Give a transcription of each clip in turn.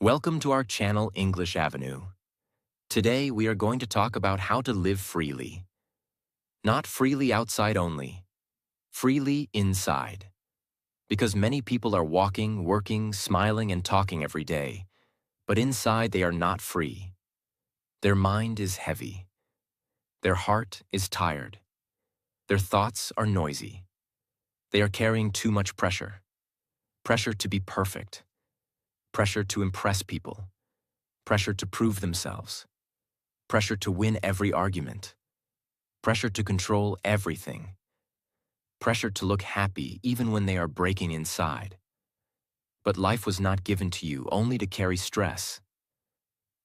Welcome to our channel English Avenue. Today we are going to talk about how to live freely. Not freely outside only, freely inside. Because many people are walking, working, smiling, and talking every day, but inside they are not free. Their mind is heavy. Their heart is tired. Their thoughts are noisy. They are carrying too much pressure. Pressure to be perfect. Pressure to impress people. Pressure to prove themselves. Pressure to win every argument. Pressure to control everything. Pressure to look happy even when they are breaking inside. But life was not given to you only to carry stress.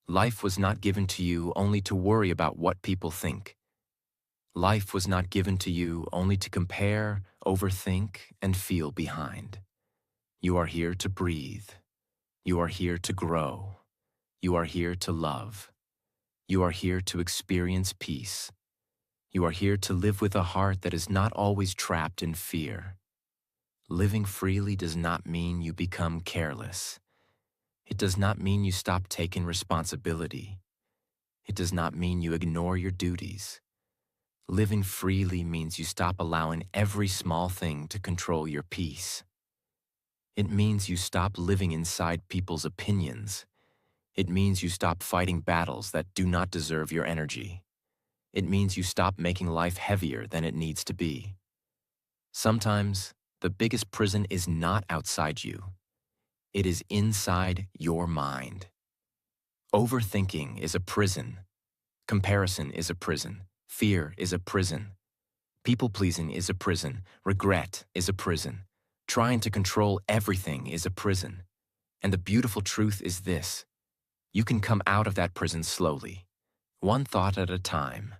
Life was not given to you only to worry about what people think. Life was not given to you only to compare, overthink, and feel behind. You are here to breathe. You are here to grow. You are here to love. You are here to experience peace. You are here to live with a heart that is not always trapped in fear. Living freely does not mean you become careless. It does not mean you stop taking responsibility. It does not mean you ignore your duties. Living freely means you stop allowing every small thing to control your peace. It means you stop living inside people's opinions. It means you stop fighting battles that do not deserve your energy. It means you stop making life heavier than it needs to be. Sometimes, the biggest prison is not outside you. It is inside your mind. Overthinking is a prison. Comparison is a prison. Fear is a prison. People-pleasing is a prison. Regret is a prison. Trying to control everything is a prison. And the beautiful truth is this: you can come out of that prison slowly, one thought at a time,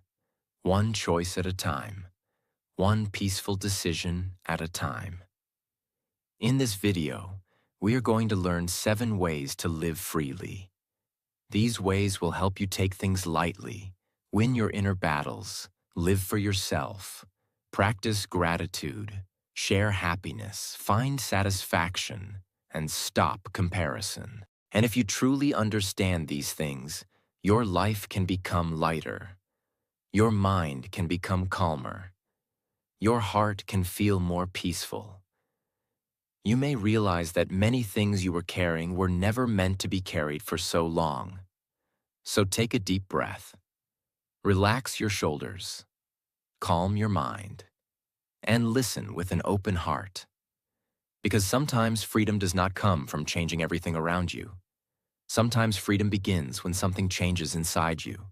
one choice at a time, one peaceful decision at a time. In this video, we are going to learn 7 ways to live freely. These ways will help you take things lightly, win your inner battles, live for yourself, practice gratitude, share happiness, find satisfaction, and stop comparison. And if you truly understand these things, your life can become lighter. Your mind can become calmer. Your heart can feel more peaceful. You may realize that many things you were carrying were never meant to be carried for so long. So take a deep breath. Relax your shoulders. Calm your mind. And listen with an open heart. Because sometimes freedom does not come from changing everything around you. Sometimes freedom begins when something changes inside you.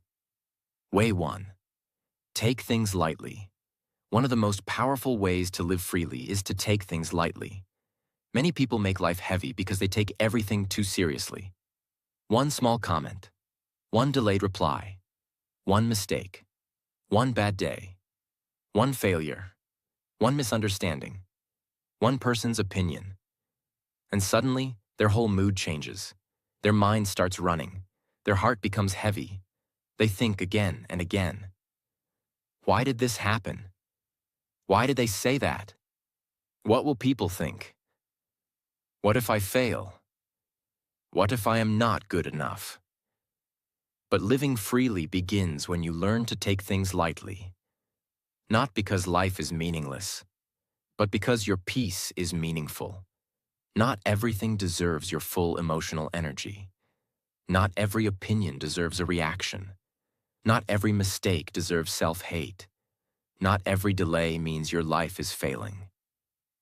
Way 1. Take things lightly. One of the most powerful ways to live freely is to take things lightly. Many people make life heavy because they take everything too seriously. One small comment, one delayed reply, one mistake, one bad day, one failure, one misunderstanding, one person's opinion. And suddenly, their whole mood changes. Their mind starts running. Their heart becomes heavy. They think again and again. Why did this happen? Why did they say that? What will people think? What if I fail? What if I am not good enough? But living freely begins when you learn to take things lightly. Not because life is meaningless, but because your peace is meaningful. Not everything deserves your full emotional energy. Not every opinion deserves a reaction. Not every mistake deserves self-hate. Not every delay means your life is failing.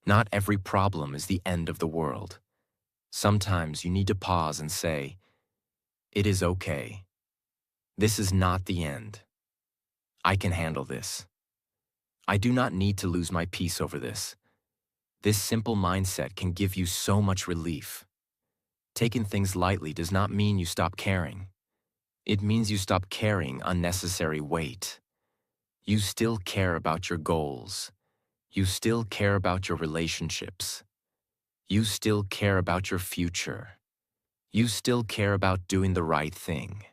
Not every problem is the end of the world. Sometimes you need to pause and say, "It is okay. This is not the end. I can handle this. I do not need to lose my peace over this." This simple mindset can give you so much relief. Taking things lightly does not mean you stop caring. It means you stop carrying unnecessary weight. You still care about your goals. You still care about your relationships. You still care about your future. You still care about doing the right thing.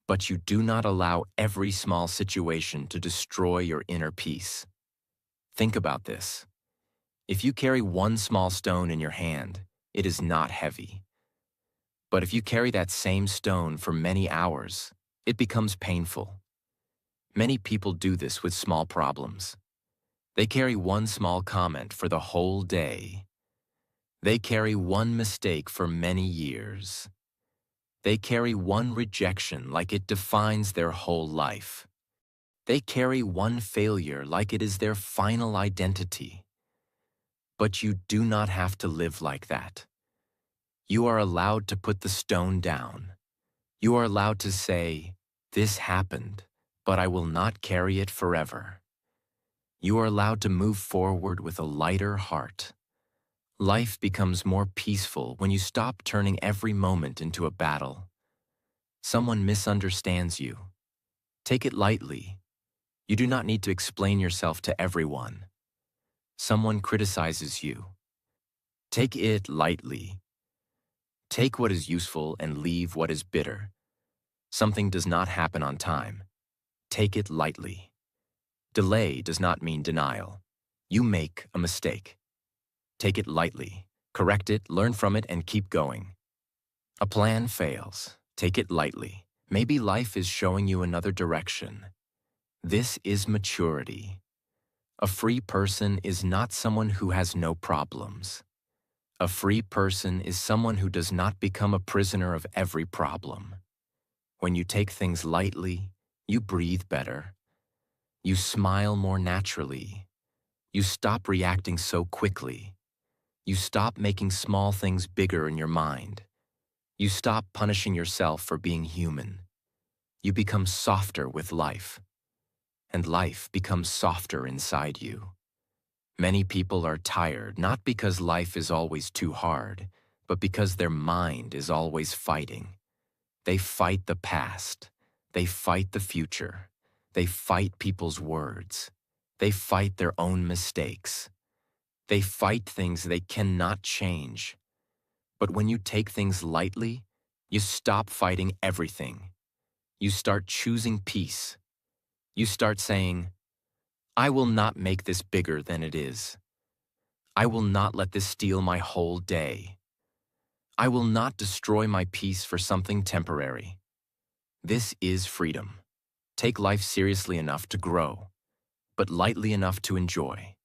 But you do not allow every small situation to destroy your inner peace. Think about this. If you carry one small stone in your hand, it is not heavy. But if you carry that same stone for many hours, it becomes painful. Many people do this with small problems. They carry one small comment for the whole day. They carry one mistake for many years. They carry one rejection like it defines their whole life. They carry one failure like it is their final identity. But you do not have to live like that. You are allowed to put the stone down. You are allowed to say, "This happened, but I will not carry it forever." You are allowed to move forward with a lighter heart. Life becomes more peaceful when you stop turning every moment into a battle. Someone misunderstands you. Take it lightly. You do not need to explain yourself to everyone. Someone criticizes you. Take it lightly. Take what is useful and leave what is bitter. Something does not happen on time. Take it lightly. Delay does not mean denial. You make a mistake. Take it lightly. Correct it, learn from it, and keep going. A plan fails. Take it lightly. Maybe life is showing you another direction. This is maturity. A free person is not someone who has no problems. A free person is someone who does not become a prisoner of every problem. When you take things lightly, you breathe better. You smile more naturally. You stop reacting so quickly. You stop making small things bigger in your mind. You stop punishing yourself for being human. You become softer with life. And life becomes softer inside you. Many people are tired not because life is always too hard, but because their mind is always fighting. They fight the past. They fight the future. They fight people's words. They fight their own mistakes. They fight things they cannot change. But when you take things lightly, you stop fighting everything. You start choosing peace. You start saying, "I will not make this bigger than it is. I will not let this steal my whole day. I will not destroy my peace for something temporary." This is freedom. Take life seriously enough to grow, but lightly enough to enjoy.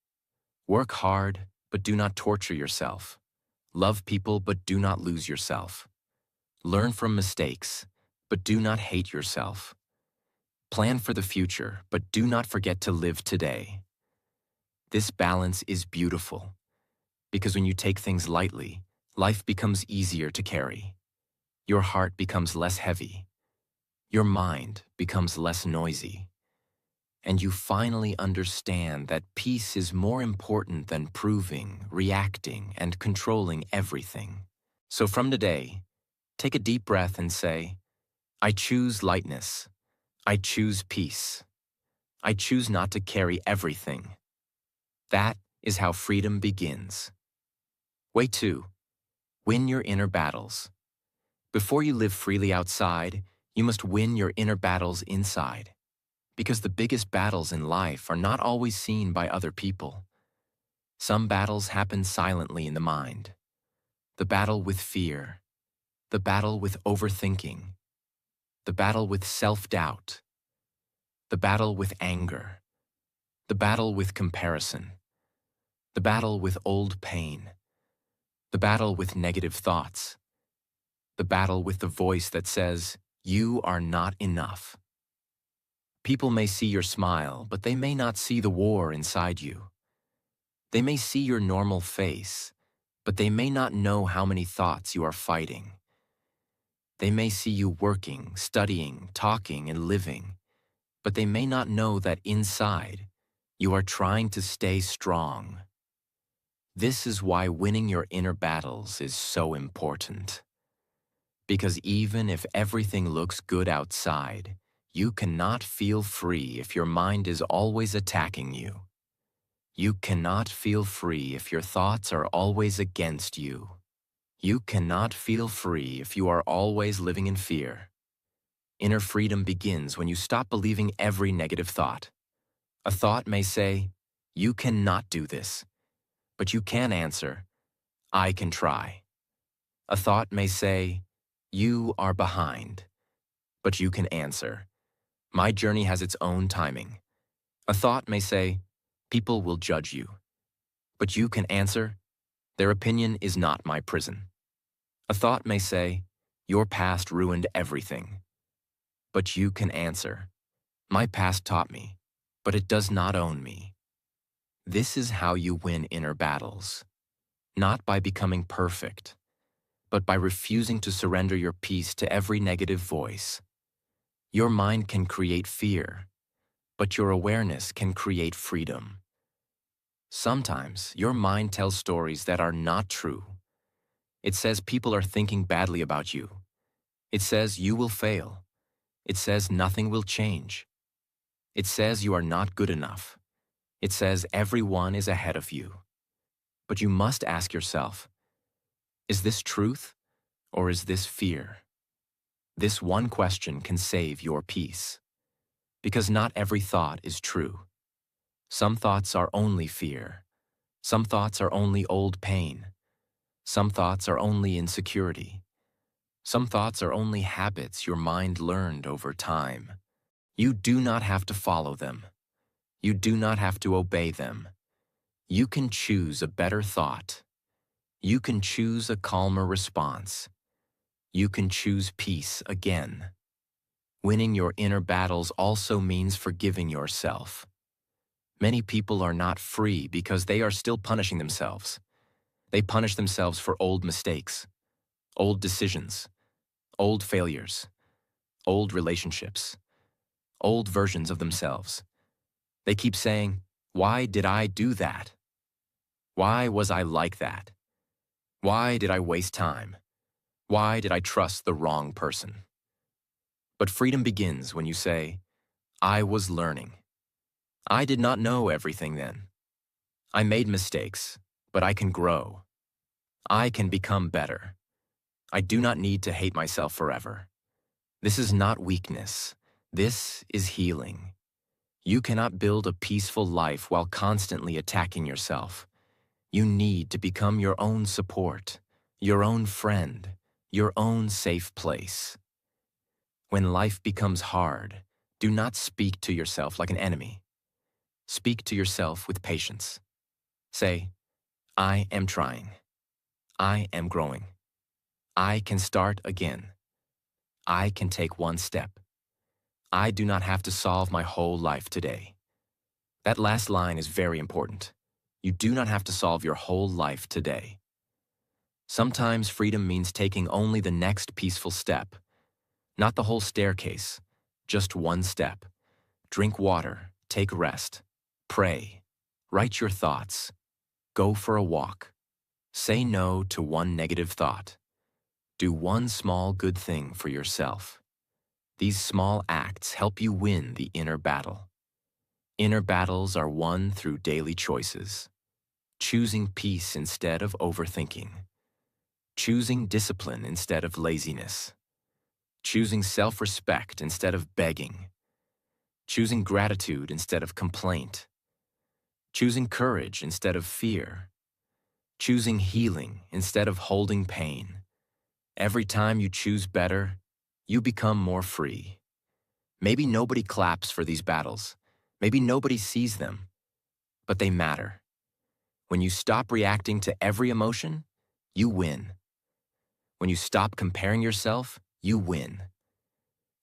Work hard, but do not torture yourself. Love people, but do not lose yourself. Learn from mistakes, but do not hate yourself. Plan for the future, but do not forget to live today. This balance is beautiful, because when you take things lightly, life becomes easier to carry. Your heart becomes less heavy. Your mind becomes less noisy. And you finally understand that peace is more important than proving, reacting, and controlling everything. So from today, take a deep breath and say, "I choose lightness. I choose peace. I choose not to carry everything." That is how freedom begins. Way 2. Win your inner battles. Before you live freely outside, you must win your inner battles inside. Because the biggest battles in life are not always seen by other people. Some battles happen silently in the mind. The battle with fear. The battle with overthinking. The battle with self-doubt. The battle with anger. The battle with comparison. The battle with old pain. The battle with negative thoughts. The battle with the voice that says, "You are not enough." People may see your smile, but they may not see the war inside you. They may see your normal face, but they may not know how many thoughts you are fighting. They may see you working, studying, talking, and living, but they may not know that inside, you are trying to stay strong. This is why winning your inner battles is so important. Because even if everything looks good outside, you cannot feel free if your mind is always attacking you. You cannot feel free if your thoughts are always against you. You cannot feel free if you are always living in fear. Inner freedom begins when you stop believing every negative thought. A thought may say, "You cannot do this," but you can answer, "I can try." A thought may say, You are behind, but you can answer. My journey has its own timing. A thought may say, people will judge you. But you can answer, their opinion is not my prison. A thought may say, your past ruined everything. But you can answer, my past taught me, but it does not own me. This is how you win inner battles. Not by becoming perfect, but by refusing to surrender your peace to every negative voice. Your mind can create fear, but your awareness can create freedom. Sometimes your mind tells stories that are not true. It says people are thinking badly about you. It says you will fail. It says nothing will change. It says you are not good enough. It says everyone is ahead of you. But you must ask yourself, is this truth or is this fear? This one question can save your peace. Because not every thought is true. Some thoughts are only fear. Some thoughts are only old pain. Some thoughts are only insecurity. Some thoughts are only habits your mind learned over time. You do not have to follow them. You do not have to obey them. You can choose a better thought. You can choose a calmer response. You can choose peace again. Winning your inner battles also means forgiving yourself. Many people are not free because they are still punishing themselves. They punish themselves for old mistakes, old decisions, old failures, old relationships, old versions of themselves. They keep saying, why did I do that? Why was I like that? Why did I waste time? Why did I trust the wrong person? But freedom begins when you say, I was learning. I did not know everything then. I made mistakes, but I can grow. I can become better. I do not need to hate myself forever. This is not weakness. This is healing. You cannot build a peaceful life while constantly attacking yourself. You need to become your own support, your own friend, your own safe place. When life becomes hard, do not speak to yourself like an enemy. Speak to yourself with patience. Say, I am trying. I am growing. I can start again. I can take one step. I do not have to solve my whole life today. That last line is very important. You do not have to solve your whole life today. Sometimes freedom means taking only the next peaceful step. Not the whole staircase, just one step. Drink water, take rest, pray, write your thoughts, go for a walk. Say no to one negative thought. Do one small good thing for yourself. These small acts help you win the inner battle. Inner battles are won through daily choices. Choosing peace instead of overthinking. Choosing discipline instead of laziness. Choosing self-respect instead of begging. Choosing gratitude instead of complaint. Choosing courage instead of fear. Choosing healing instead of holding pain. Every time you choose better, you become more free. Maybe nobody claps for these battles. Maybe nobody sees them. But they matter. When you stop reacting to every emotion, you win. When you stop comparing yourself, you win.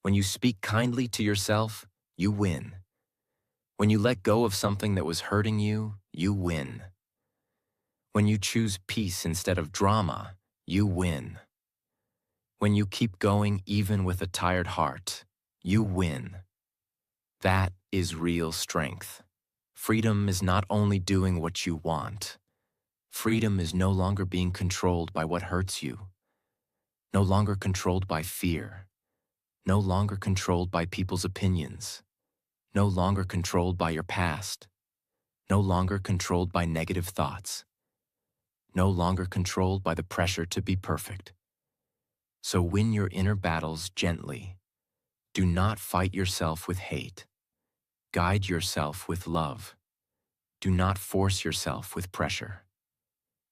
When you speak kindly to yourself, you win. When you let go of something that was hurting you, you win. When you choose peace instead of drama, you win. When you keep going even with a tired heart, you win. That is real strength. Freedom is not only doing what you want. Freedom is no longer being controlled by what hurts you. No longer controlled by fear. No longer controlled by people's opinions. No longer controlled by your past. No longer controlled by negative thoughts. No longer controlled by the pressure to be perfect. So win your inner battles gently. Do not fight yourself with hate. Guide yourself with love. Do not force yourself with pressure.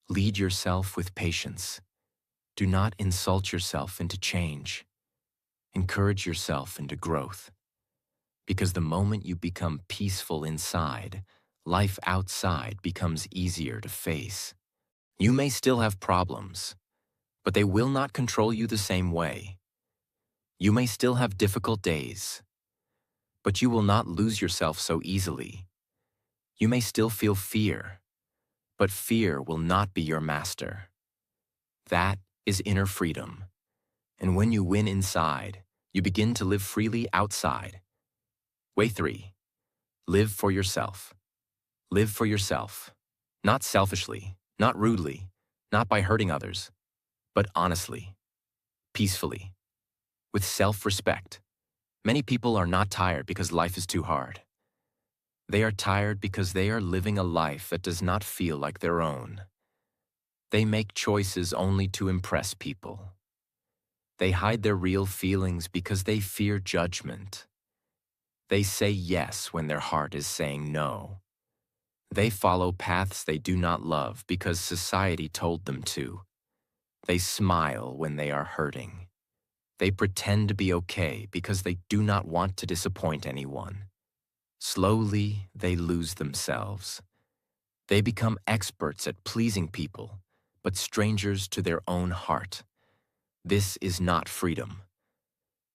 Lead yourself with patience. Do not insult yourself into change. Encourage yourself into growth. Because the moment you become peaceful inside, life outside becomes easier to face. You may still have problems, but they will not control you the same way. You may still have difficult days, but you will not lose yourself so easily. You may still feel fear, but fear will not be your master. That is inner freedom. And when you win inside, you begin to live freely outside. Way 3. Live for yourself. Live for yourself. Not selfishly, not rudely, not by hurting others, but honestly, peacefully, with self-respect. Many people are not tired because life is too hard. They are tired because they are living a life that does not feel like their own. They make choices only to impress people. They hide their real feelings because they fear judgment. They say yes when their heart is saying no. They follow paths they do not love because society told them to. They smile when they are hurting. They pretend to be okay because they do not want to disappoint anyone. Slowly, they lose themselves. They become experts at pleasing people, but strangers to their own heart. This is not freedom.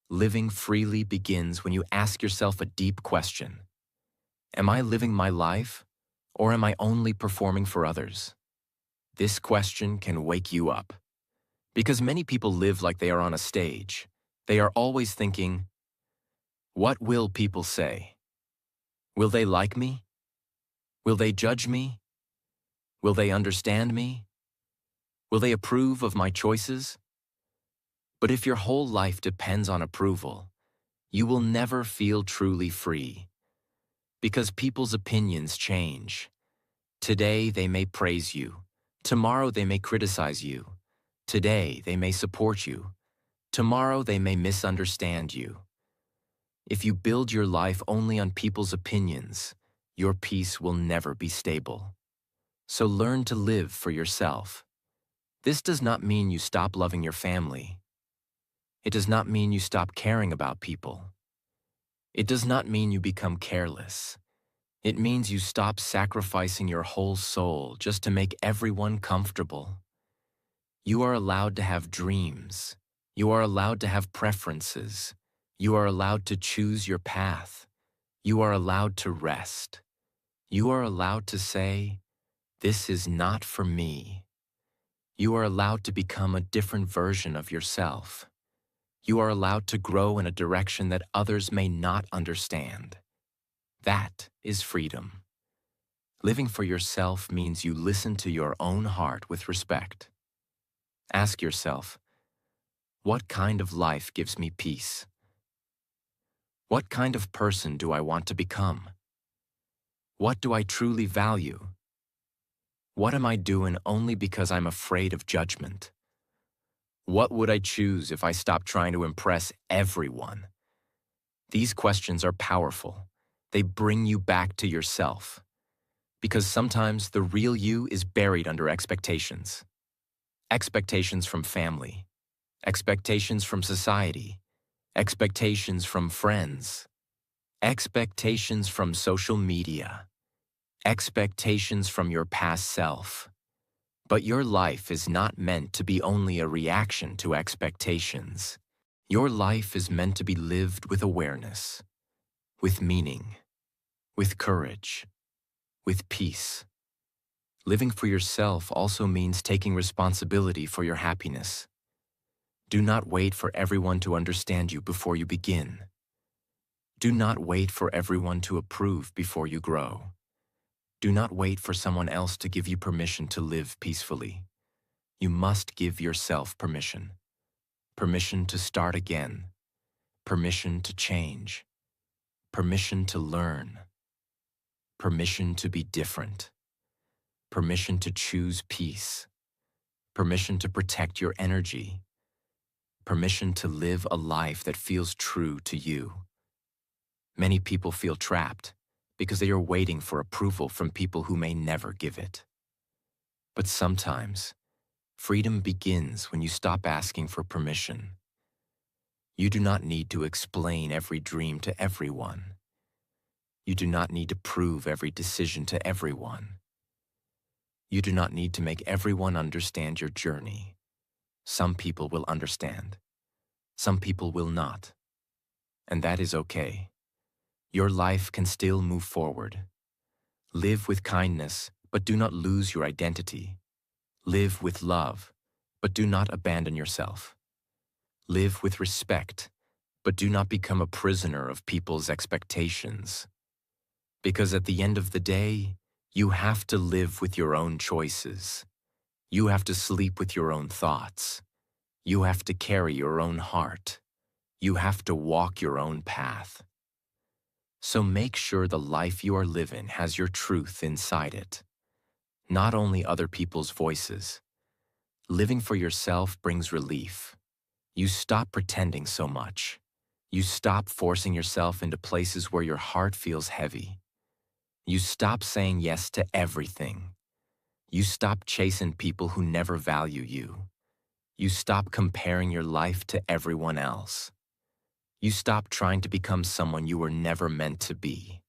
Living freely begins when you ask yourself a deep question. Am I living my life, or am I only performing for others? This question can wake you up. Because many people live like they are on a stage. They are always thinking, what will people say? Will they like me? Will they judge me? Will they understand me? Will they approve of my choices? But if your whole life depends on approval, you will never feel truly free. Because people's opinions change. Today they may praise you. Tomorrow they may criticize you. Today they may support you. Tomorrow they may misunderstand you. If you build your life only on people's opinions, your peace will never be stable. So learn to live for yourself. This does not mean you stop loving your family. It does not mean you stop caring about people. It does not mean you become careless. It means you stop sacrificing your whole soul just to make everyone comfortable. You are allowed to have dreams. You are allowed to have preferences. You are allowed to choose your path. You are allowed to rest. You are allowed to say, "This is not for me." You are allowed to become a different version of yourself. You are allowed to grow in a direction that others may not understand. That is freedom. Living for yourself means you listen to your own heart with respect. Ask yourself, what kind of life gives me peace? What kind of person do I want to become? What do I truly value? What am I doing only because I'm afraid of judgment? What would I choose if I stopped trying to impress everyone? These questions are powerful. They bring you back to yourself. Because sometimes the real you is buried under expectations. Expectations from family. Expectations from society. Expectations from friends. Expectations from social media. Expectations from your past self. But your life is not meant to be only a reaction to expectations. Your life is meant to be lived with awareness, with meaning, with courage, with peace. Living for yourself also means taking responsibility for your happiness. Do not wait for everyone to understand you before you begin. Do not wait for everyone to approve before you grow. Do not wait for someone else to give you permission to live peacefully. You must give yourself permission. Permission to start again. Permission to change. Permission to learn. Permission to be different. Permission to choose peace. Permission to protect your energy. Permission to live a life that feels true to you. Many people feel trapped because they are waiting for approval from people who may never give it. But sometimes, Freedom begins when you stop asking for permission. You do not need to explain every dream to everyone. You do not need to prove every decision to everyone. You do not need to make everyone understand your journey. Some people will understand. Some people will not. And that is okay. Your life can still move forward. Live with kindness, but do not lose your identity. Live with love, but do not abandon yourself. Live with respect, but do not become a prisoner of people's expectations. Because at the end of the day, you have to live with your own choices. You have to sleep with your own thoughts. You have to carry your own heart. You have to walk your own path. So make sure the life you are living has your truth inside it, not only other people's voices. Living for yourself brings relief. You stop pretending so much. You stop forcing yourself into places where your heart feels heavy. You stop saying yes to everything. You stop chasing people who never value you. You stop comparing your life to everyone else. You stop trying to become someone you were never meant to be.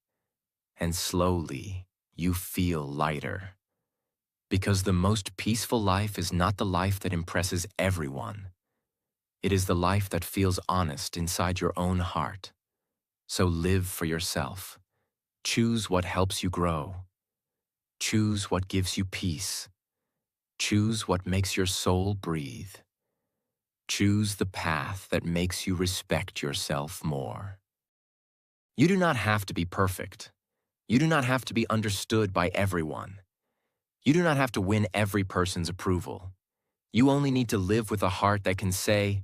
And slowly, you feel lighter. Because the most peaceful life is not the life that impresses everyone. It is the life that feels honest inside your own heart. So live for yourself. Choose what helps you grow. Choose what gives you peace. Choose what makes your soul breathe. Choose the path that makes you respect yourself more. You do not have to be perfect. You do not have to be understood by everyone. You do not have to win every person's approval. You only need to live with a heart that can say,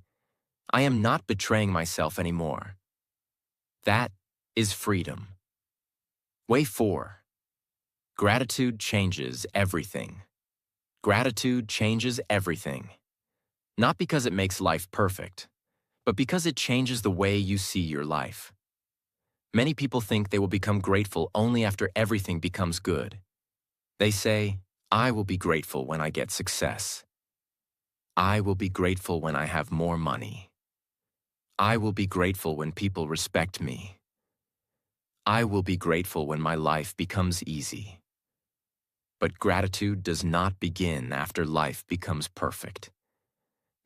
I am not betraying myself anymore. That is freedom. Way 4. Gratitude changes everything. Gratitude changes everything. Not because it makes life perfect, but because it changes the way you see your life. Many people think they will become grateful only after everything becomes good. They say, I will be grateful when I get success. I will be grateful when I have more money. I will be grateful when people respect me. I will be grateful when my life becomes easy. But gratitude does not begin after life becomes perfect.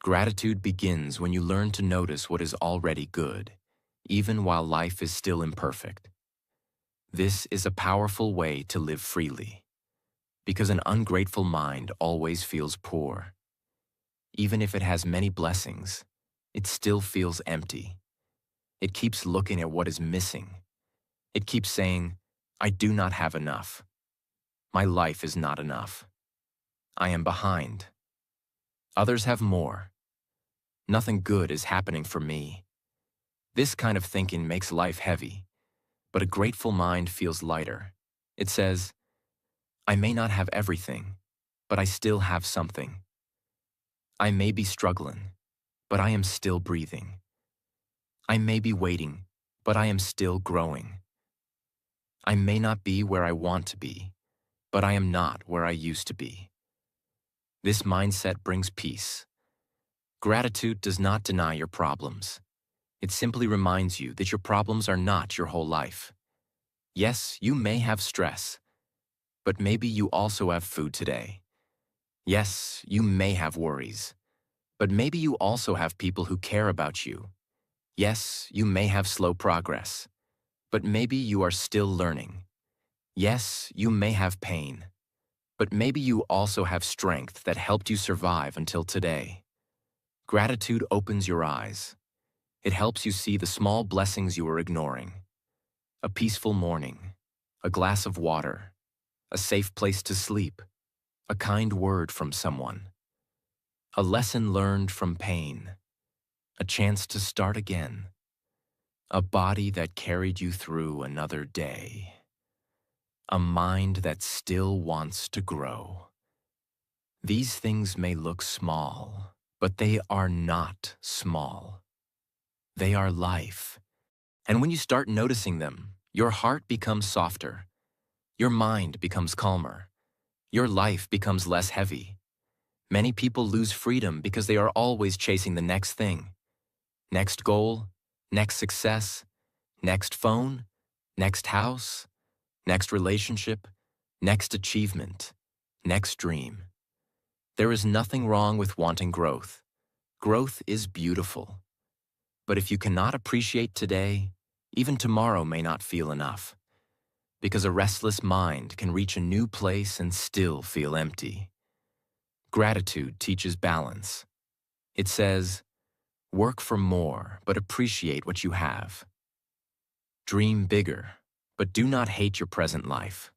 Gratitude begins when you learn to notice what is already good, even while life is still imperfect. This is a powerful way to live freely, because an ungrateful mind always feels poor. Even if it has many blessings, it still feels empty. It keeps looking at what is missing. It keeps saying, I do not have enough. My life is not enough. I am behind. Others have more. Nothing good is happening for me. This kind of thinking makes life heavy, but a grateful mind feels lighter. It says, I may not have everything, but I still have something. I may be struggling, but I am still breathing. I may be waiting, but I am still growing. I may not be where I want to be, but I am not where I used to be. This mindset brings peace. Gratitude does not deny your problems. It simply reminds you that your problems are not your whole life. Yes, you may have stress, but maybe you also have food today. Yes, you may have worries, but maybe you also have people who care about you. Yes, you may have slow progress, but maybe you are still learning. Yes, you may have pain, but maybe you also have strength that helped you survive until today. Gratitude opens your eyes. It helps you see the small blessings you are ignoring. A peaceful morning, a glass of water, a safe place to sleep, a kind word from someone, a lesson learned from pain, a chance to start again, a body that carried you through another day, a mind that still wants to grow. These things may look small, but they are not small. They are life. And when you start noticing them, your heart becomes softer. Your mind becomes calmer. Your life becomes less heavy. Many people lose freedom because they are always chasing the next thing, next goal, next success, next phone, next house, next relationship, next achievement, next dream. There is nothing wrong with wanting growth. Growth is beautiful. But if you cannot appreciate today, even tomorrow may not feel enough, because a restless mind can reach a new place and still feel empty. Gratitude teaches balance. It says, work for more, but appreciate what you have. Dream bigger, but do not hate your present life.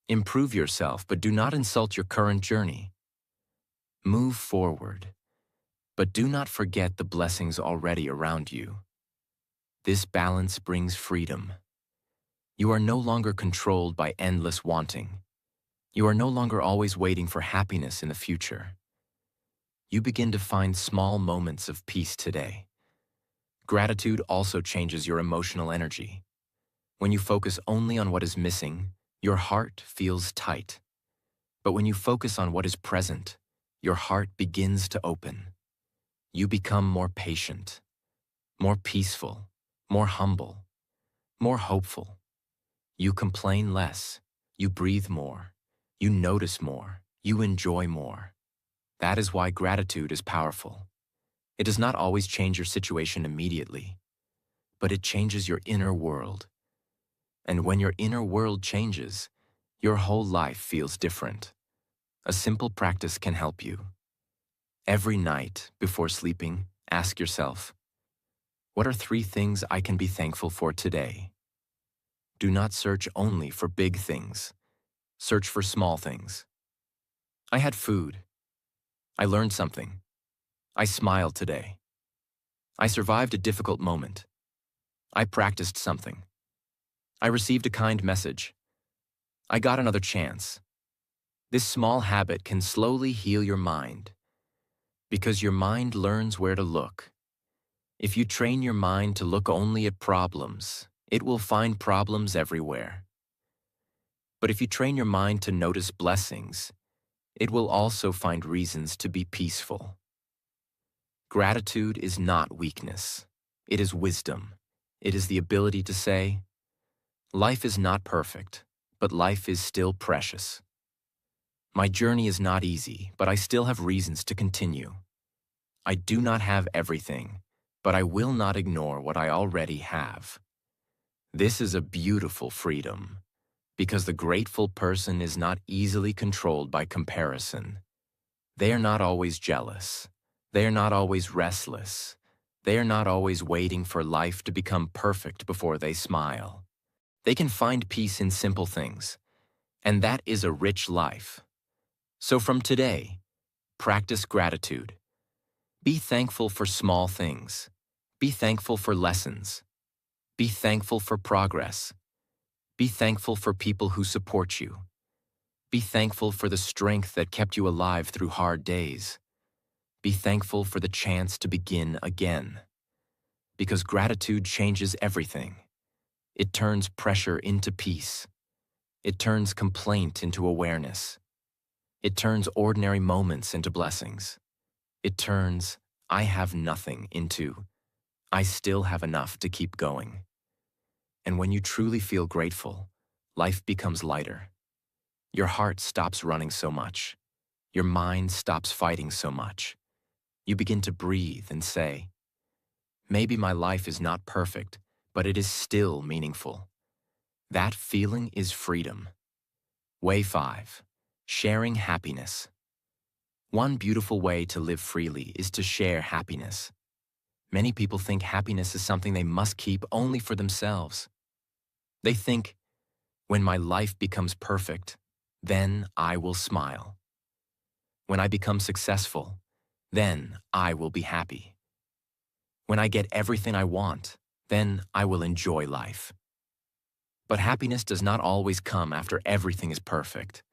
Improve yourself, but do not insult your current journey. Move forward, but do not forget the blessings already around you. This balance brings freedom. You are no longer controlled by endless wanting. You are no longer always waiting for happiness in the future. You begin to find small moments of peace today. Gratitude also changes your emotional energy. When you focus only on what is missing, your heart feels tight. But when you focus on what is present, your heart begins to open. You become more patient, more peaceful, more humble, more hopeful. You complain less, you breathe more, you notice more, you enjoy more. That is why gratitude is powerful. It does not always change your situation immediately, but it changes your inner world. And when your inner world changes, your whole life feels different. A simple practice can help you. Every night, before sleeping, ask yourself, what are 3 things I can be thankful for today? Do not search only for big things. Search for small things. I had food. I learned something. I smiled today. I survived a difficult moment. I practiced something. I received a kind message. I got another chance. This small habit can slowly heal your mind, because your mind learns where to look. If you train your mind to look only at problems, it will find problems everywhere. But if you train your mind to notice blessings, it will also find reasons to be peaceful. Gratitude is not weakness. It is wisdom. It is the ability to say, life is not perfect, but life is still precious. My journey is not easy, but I still have reasons to continue. I do not have everything, but I will not ignore what I already have. This is a beautiful freedom, because the grateful person is not easily controlled by comparison. They are not always jealous. They are not always restless. They are not always waiting for life to become perfect before they smile. They can find peace in simple things, and that is a rich life. So from today, practice gratitude. Be thankful for small things. Be thankful for lessons. Be thankful for progress. Be thankful for people who support you. Be thankful for the strength that kept you alive through hard days. Be thankful for the chance to begin again. Because gratitude changes everything. It turns pressure into peace. It turns complaint into awareness. It turns ordinary moments into blessings. It turns, I have nothing into, I still have enough to keep going. And when you truly feel grateful, life becomes lighter. Your heart stops running so much. Your mind stops fighting so much. You begin to breathe and say, maybe my life is not perfect, but it is still meaningful. That feeling is freedom. Way 5. Sharing happiness. One beautiful way to live freely is to share happiness. Many people think happiness is something they must keep only for themselves. They think, when my life becomes perfect, then I will smile. When I become successful, then I will be happy. When I get everything I want, then I will enjoy life. But happiness does not always come after everything is perfect.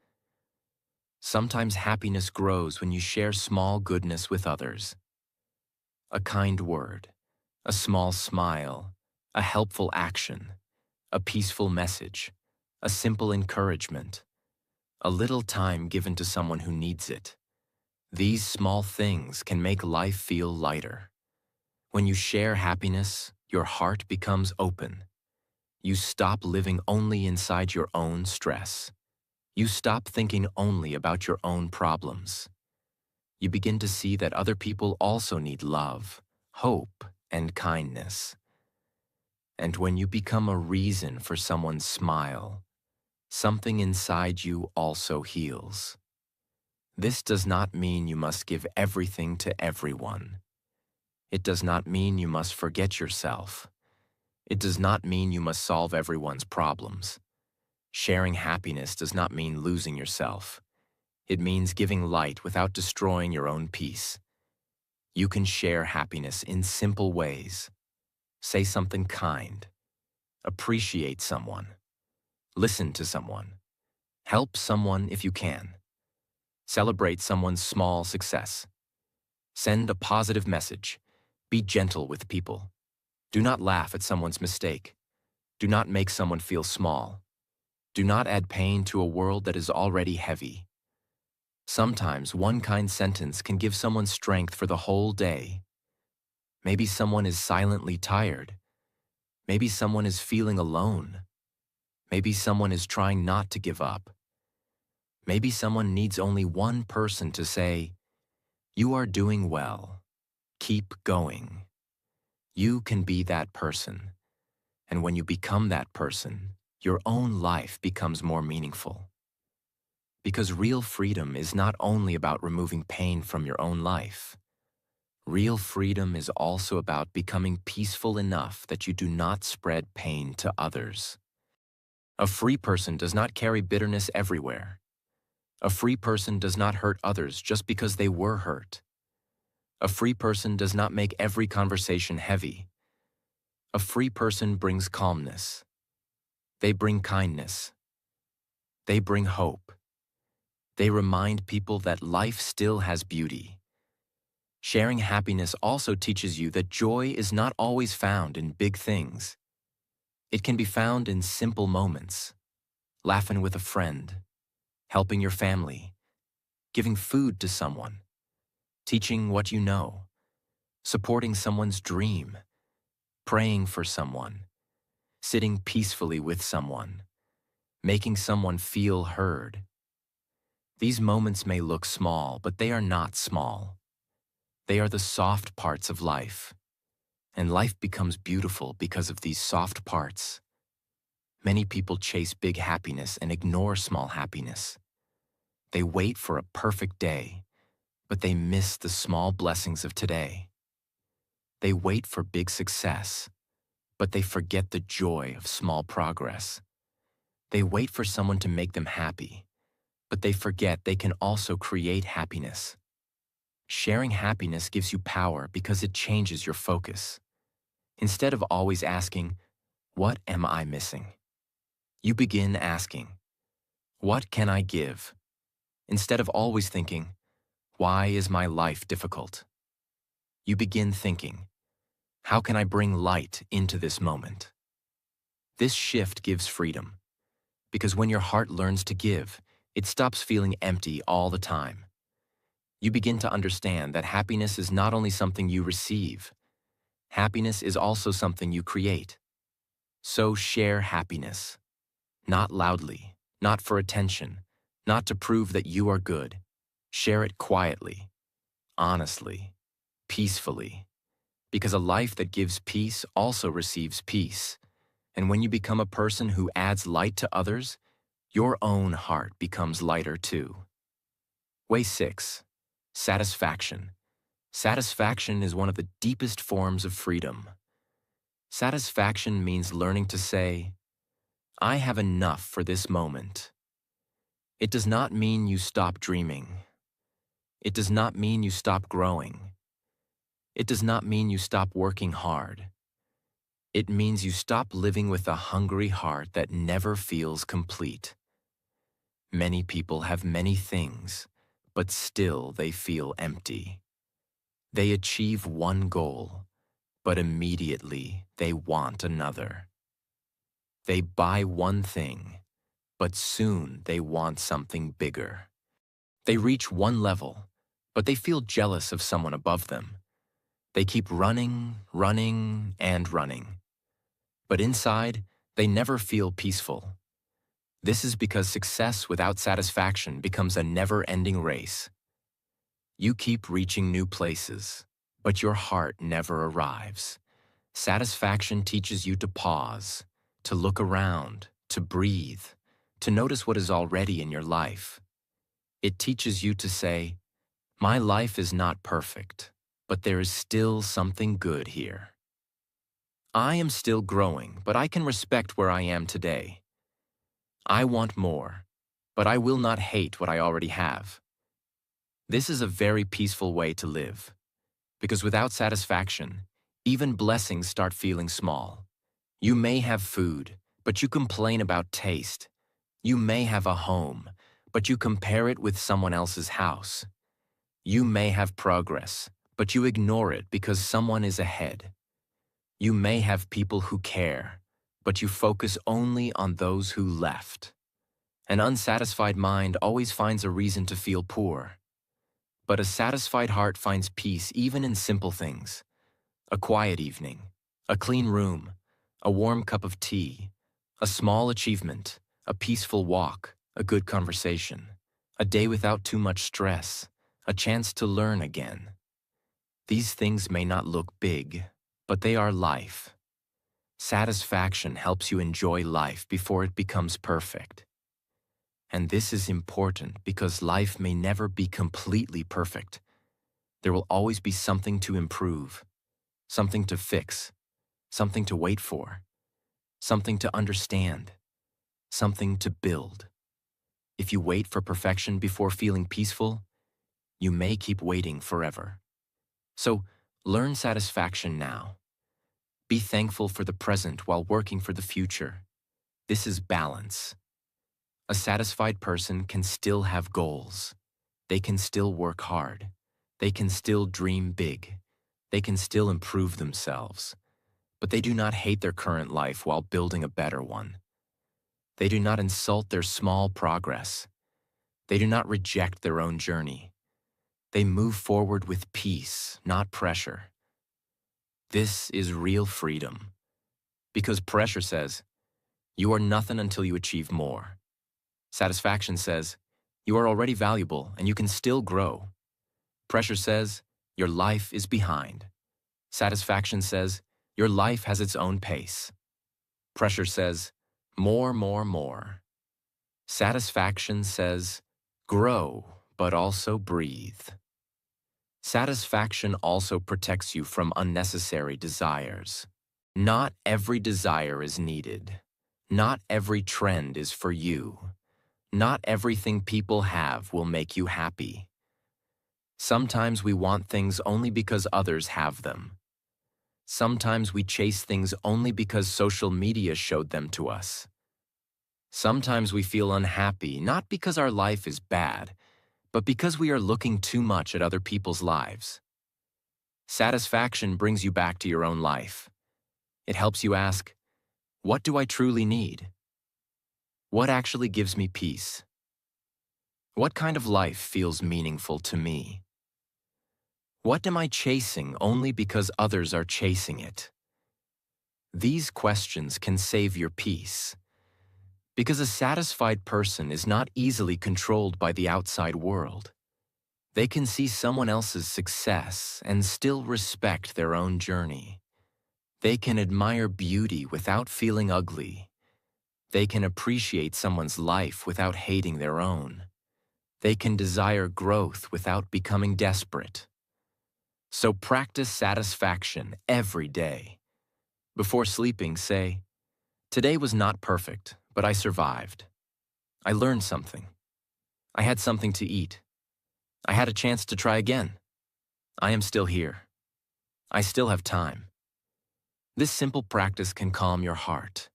Sometimes happiness grows when you share small goodness with others. A kind word, a small smile, a helpful action, a peaceful message, a simple encouragement, a little time given to someone who needs it. These small things can make life feel lighter. When you share happiness, your heart becomes open. You stop living only inside your own stress. You stop thinking only about your own problems. You begin to see that other people also need love, hope, and kindness. And when you become a reason for someone's smile, something inside you also heals. This does not mean you must give everything to everyone. It does not mean you must forget yourself. It does not mean you must solve everyone's problems. Sharing happiness does not mean losing yourself. It means giving light without destroying your own peace. You can share happiness in simple ways. Say something kind. Appreciate someone. Listen to someone. Help someone if you can. Celebrate someone's small success. Send a positive message. Be gentle with people. Do not laugh at someone's mistake. Do not make someone feel small. Do not add pain to a world that is already heavy. Sometimes one kind sentence can give someone strength for the whole day. Maybe someone is silently tired. Maybe someone is feeling alone. Maybe someone is trying not to give up. Maybe someone needs only one person to say, "You are doing well. Keep going." You can be that person. And when you become that person, your own life becomes more meaningful. Because real freedom is not only about removing pain from your own life. Real freedom is also about becoming peaceful enough that you do not spread pain to others. A free person does not carry bitterness everywhere. A free person does not hurt others just because they were hurt. A free person does not make every conversation heavy. A free person brings calmness. They bring kindness. They bring hope. They remind people that life still has beauty. Sharing happiness also teaches you that joy is not always found in big things. It can be found in simple moments. Laughing with a friend, helping your family, giving food to someone, teaching what you know, supporting someone's dream, praying for someone, sitting peacefully with someone, making someone feel heard. These moments may look small, but they are not small. They are the soft parts of life, and life becomes beautiful because of these soft parts. Many people chase big happiness and ignore small happiness. They wait for a perfect day, but they miss the small blessings of today. They wait for big success, but they forget the joy of small progress. They wait for someone to make them happy, but they forget they can also create happiness. Sharing happiness gives you power because it changes your focus. Instead of always asking, "What am I missing?" you begin asking, "What can I give?" Instead of always thinking, "Why is my life difficult?" you begin thinking, "How can I bring light into this moment?" This shift gives freedom, because when your heart learns to give, it stops feeling empty all the time. You begin to understand that happiness is not only something you receive, happiness is also something you create. So share happiness. Not loudly, not for attention, not to prove that you are good. Share it quietly, honestly, peacefully. Because a life that gives peace also receives peace. And when you become a person who adds light to others, your own heart becomes lighter too. Way 6. Satisfaction. Satisfaction is one of the deepest forms of freedom. Satisfaction means learning to say, "I have enough for this moment." It does not mean you stop dreaming. It does not mean you stop growing. It does not mean you stop working hard. It means you stop living with a hungry heart that never feels complete. Many people have many things, but still they feel empty. They achieve one goal, but immediately they want another. They buy one thing, but soon they want something bigger. They reach one level, but they feel jealous of someone above them. They keep running, running, and running. But inside, they never feel peaceful. This is because success without satisfaction becomes a never-ending race. You keep reaching new places, but your heart never arrives. Satisfaction teaches you to pause, to look around, to breathe, to notice what is already in your life. It teaches you to say, "My life is not perfect, but there is still something good here. I am still growing, but I can respect where I am today. I want more, but I will not hate what I already have." This is a very peaceful way to live, because without satisfaction, even blessings start feeling small. You may have food, but you complain about taste. You may have a home, but you compare it with someone else's house. You may have progress, but you ignore it because someone is ahead. You may have people who care, but you focus only on those who left. An unsatisfied mind always finds a reason to feel poor. But a satisfied heart finds peace even in simple things. A quiet evening, a clean room, a warm cup of tea, a small achievement, a peaceful walk, a good conversation, a day without too much stress, a chance to learn again. These things may not look big, but they are life. Satisfaction helps you enjoy life before it becomes perfect. And this is important because life may never be completely perfect. There will always be something to improve, something to fix, something to wait for, something to understand, something to build. If you wait for perfection before feeling peaceful, you may keep waiting forever. So, learn satisfaction now. Be thankful for the present while working for the future. This is balance. A satisfied person can still have goals. They can still work hard. They can still dream big. They can still improve themselves. But they do not hate their current life while building a better one. They do not insult their small progress. They do not reject their own journey. They move forward with peace, not pressure. This is real freedom. Because pressure says, "You are nothing until you achieve more." Satisfaction says, "You are already valuable and you can still grow." Pressure says, "Your life is behind." Satisfaction says, "Your life has its own pace." Pressure says, "More, more, more." Satisfaction says, "Grow, but also breathe." Satisfaction also protects you from unnecessary desires. Not every desire is needed. Not every trend is for you. Not everything people have will make you happy. Sometimes we want things only because others have them. Sometimes we chase things only because social media showed them to us. Sometimes we feel unhappy not because our life is bad, but because we are looking too much at other people's lives. Satisfaction brings you back to your own life. It helps you ask, what do I truly need? What actually gives me peace? What kind of life feels meaningful to me? What am I chasing only because others are chasing it? These questions can save your peace. Because a satisfied person is not easily controlled by the outside world. They can see someone else's success and still respect their own journey. They can admire beauty without feeling ugly. They can appreciate someone's life without hating their own. They can desire growth without becoming desperate. So practice satisfaction every day. Before sleeping, say, "Today was not perfect, but I survived. I learned something. I had something to eat. I had a chance to try again. I am still here. I still have time." This simple practice can calm your heart.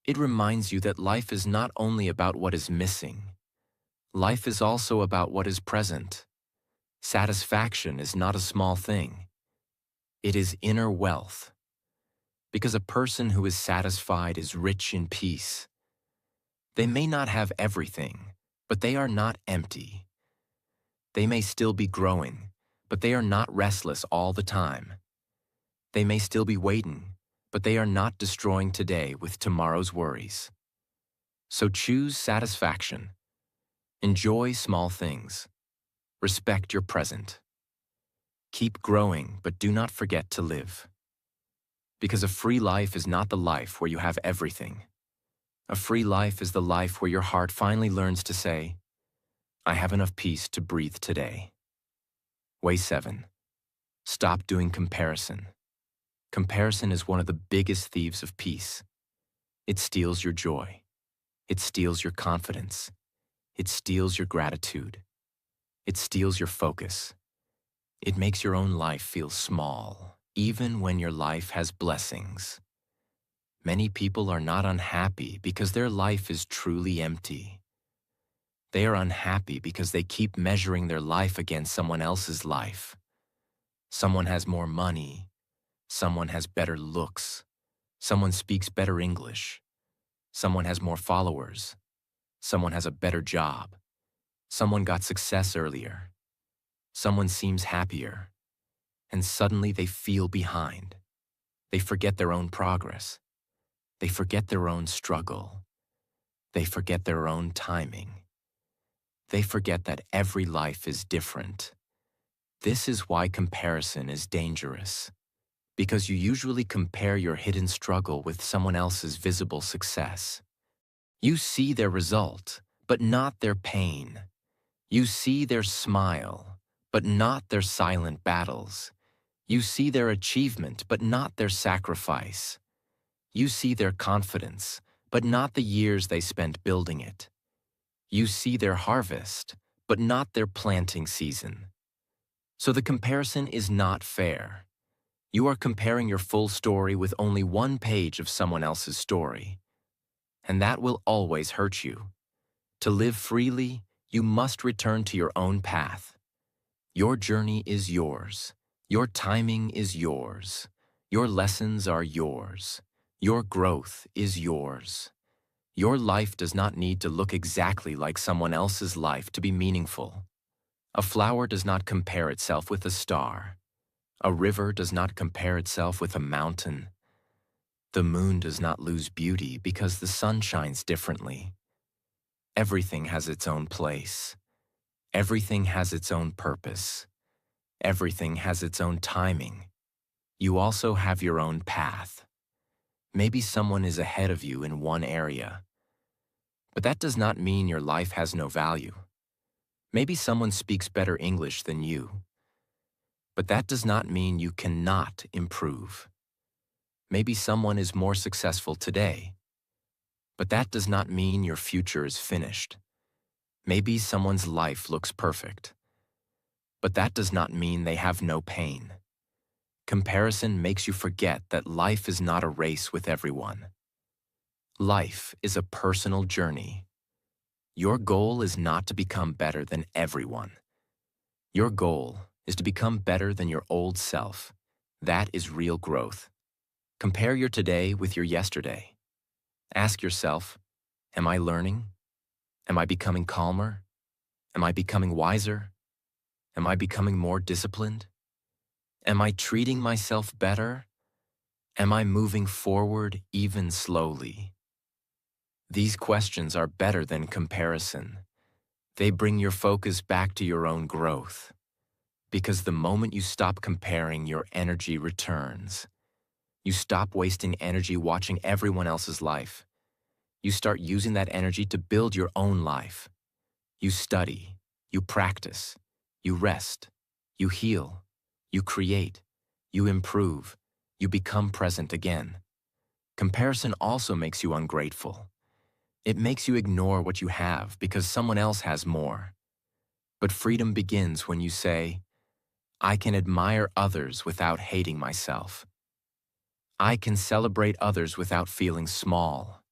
It reminds you that life is not only about what is missing. Life is also about what is present. Satisfaction is not a small thing. It is inner wealth. Because a person who is satisfied is rich in peace. They may not have everything, but they are not empty. They may still be growing, but they are not restless all the time. They may still be waiting, but they are not destroying today with tomorrow's worries. So choose satisfaction. Enjoy small things. Respect your present. Keep growing, but do not forget to live. Because a free life is not the life where you have everything. A free life is the life where your heart finally learns to say, I have enough peace to breathe today. Way 7. Stop doing comparison. Comparison is one of the biggest thieves of peace. It steals your joy. It steals your confidence. It steals your gratitude. It steals your focus. It makes your own life feel small, even when your life has blessings. Many people are not unhappy because their life is truly empty. They are unhappy because they keep measuring their life against someone else's life. Someone has more money. Someone has better looks. Someone speaks better English. Someone has more followers. Someone has a better job. Someone got success earlier. Someone seems happier. And suddenly they feel behind. They forget their own progress. They forget their own struggle. They forget their own timing. They forget that every life is different. This is why comparison is dangerous. Because you usually compare your hidden struggle with someone else's visible success. You see their result, but not their pain. You see their smile, but not their silent battles. You see their achievement, but not their sacrifice. You see their confidence, but not the years they spent building it. You see their harvest, but not their planting season. So the comparison is not fair. You are comparing your full story with only one page of someone else's story. And that will always hurt you. To live freely, you must return to your own path. Your journey is yours. Your timing is yours. Your lessons are yours. Your growth is yours. Your life does not need to look exactly like someone else's life to be meaningful. A flower does not compare itself with a star. A river does not compare itself with a mountain. The moon does not lose beauty because the sun shines differently. Everything has its own place. Everything has its own purpose. Everything has its own timing. You also have your own path. Maybe someone is ahead of you in one area. But that does not mean your life has no value. Maybe someone speaks better English than you. But that does not mean you cannot improve. Maybe someone is more successful today. But that does not mean your future is finished. Maybe someone's life looks perfect. But that does not mean they have no pain. Comparison makes you forget that life is not a race with everyone. Life is a personal journey. Your goal is not to become better than everyone. Your goal is to become better than your old self. That is real growth. Compare your today with your yesterday. Ask yourself, am I learning? Am I becoming calmer? Am I becoming wiser? Am I becoming more disciplined? Am I treating myself better? Am I moving forward even slowly? These questions are better than comparison. They bring your focus back to your own growth. Because the moment you stop comparing, your energy returns. You stop wasting energy watching everyone else's life. You start using that energy to build your own life. You study, you practice, you rest, you heal, you create, you improve, you become present again. Comparison also makes you ungrateful. It makes you ignore what you have because someone else has more. But freedom begins when you say, I can admire others without hating myself. I can celebrate others without feeling small.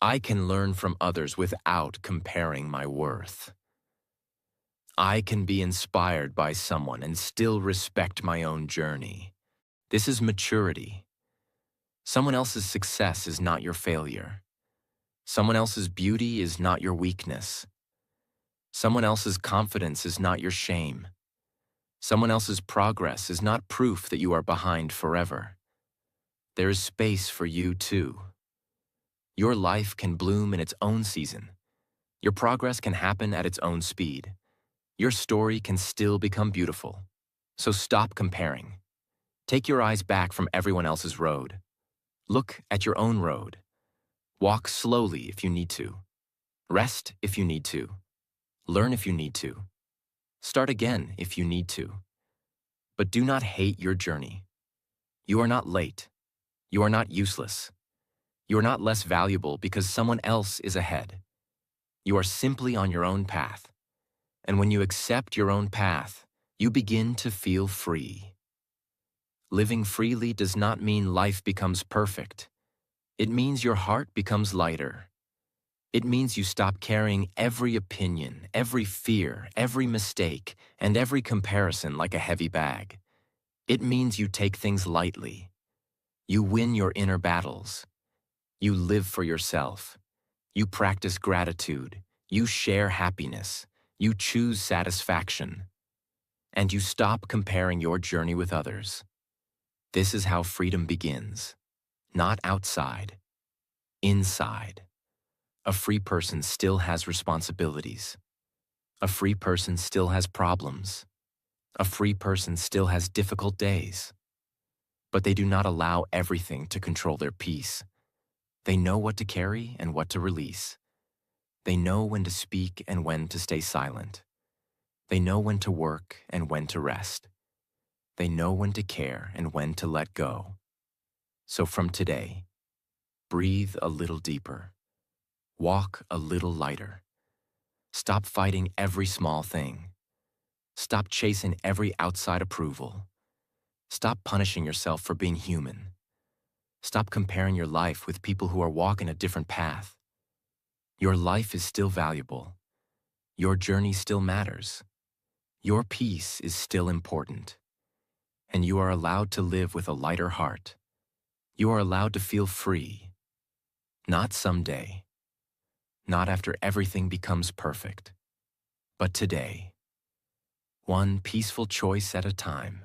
I can learn from others without comparing my worth. I can be inspired by someone and still respect my own journey. This is maturity. Someone else's success is not your failure. Someone else's beauty is not your weakness. Someone else's confidence is not your shame. Someone else's progress is not proof that you are behind forever. There is space for you too. Your life can bloom in its own season. Your progress can happen at its own speed. Your story can still become beautiful. So stop comparing. Take your eyes back from everyone else's road. Look at your own road. Walk slowly if you need to. Rest if you need to. Learn if you need to. Start again if you need to. But do not hate your journey. You are not late. You are not useless. You are not less valuable because someone else is ahead. You are simply on your own path. And when you accept your own path, you begin to feel free. Living freely does not mean life becomes perfect. It means your heart becomes lighter. It means you stop carrying every opinion, every fear, every mistake, and every comparison like a heavy bag. It means you take things lightly. You win your inner battles. You live for yourself. You practice gratitude. You share happiness. You choose satisfaction. And you stop comparing your journey with others. This is how freedom begins. Not outside. Inside. A free person still has responsibilities. A free person still has problems. A free person still has difficult days. But they do not allow everything to control their peace. They know what to carry and what to release. They know when to speak and when to stay silent. They know when to work and when to rest. They know when to care and when to let go. So from today, breathe a little deeper. Walk a little lighter. Stop fighting every small thing. Stop chasing every outside approval. Stop punishing yourself for being human. Stop comparing your life with people who are walking a different path. Your life is still valuable. Your journey still matters. Your peace is still important. And you are allowed to live with a lighter heart. You are allowed to feel free. Not someday. Not after everything becomes perfect. But today. One peaceful choice at a time.